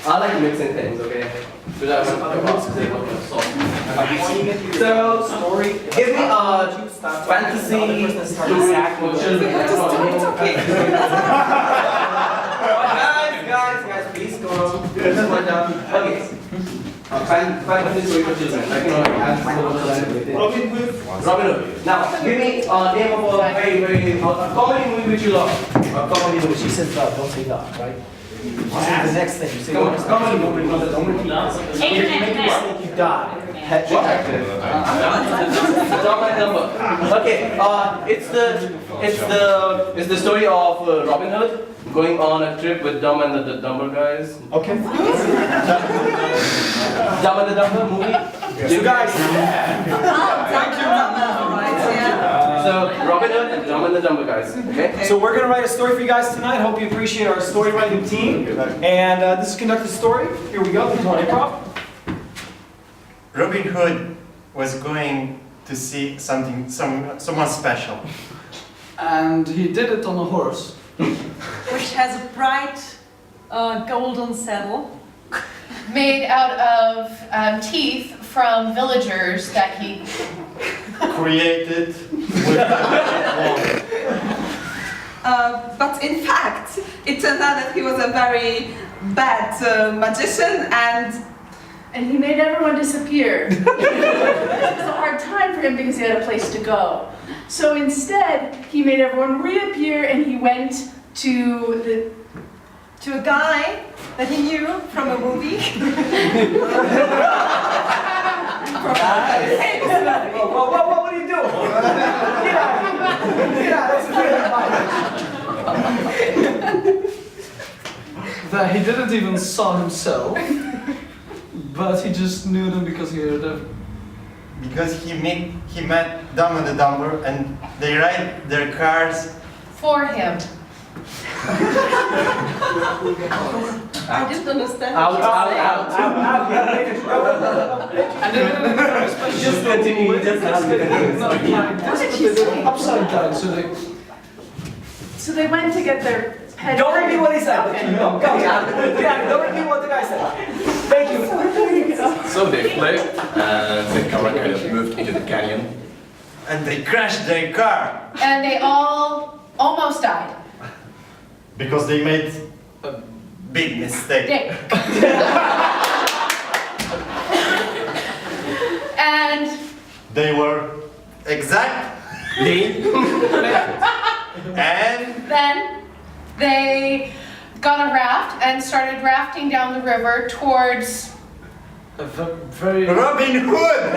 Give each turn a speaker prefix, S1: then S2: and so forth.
S1: I like mixing things, okay? So, story. Give me a fantasy story. Guys, please go on. Okay. Fantasy story for children. Robin Hood. Now, give me a name of a very comedy movie which you love. A comedy movie.
S2: She said don't say that, right? The next thing you say.
S1: Comedy movie.
S2: Make you think you die.
S1: Dumb and Dumber. Okay, it's the story of Robin Hood going on a trip with Dumb and the Dumber guys.
S2: Okay.
S1: Dumb and the Dumber movie.
S2: You guys.
S1: So Robin Hood and Dumb and the Dumber guys. Okay.
S2: So we're gonna write a story for you guys tonight. Hope you appreciate our story writing team. And this is Conduct the Story. Here we go. This is our improv.
S3: Robin Hood was going to see someone special.
S4: And he did it on a horse.
S5: Which has a bright golden saddle.
S6: Made out of teeth from villagers that he
S3: Created with a magic wand.
S5: But in fact, it turned out that he was a very bad magician
S7: And he made everyone disappear. It was a hard time for him because he had a place to go. So instead, he made everyone reappear and he went to
S5: a guy that he knew from a movie.
S2: What are you doing? Get out of here. Get out.
S4: That he didn't even saw himself, but he just knew them because he heard them.
S3: Because he met Dumb and the Dumber and they ride their cars.
S6: for him.
S5: I didn't understand.
S1: Out.
S4: And then
S1: Just continue. Just continue.
S4: upside down,
S7: So they went to get their pet.
S2: Don't repeat what he said.
S7: Okay.
S2: Go. Yeah, don't repeat what the guy said. Thank you.
S8: So they fled, and the camera kind of moved into the canyon.
S3: And they crashed their car.
S6: And they all almost died.
S3: Because they made a big mistake.
S6: And
S3: They were exactly. And
S6: then they got a raft and started rafting down the river towards
S4: very
S3: Robin Hood.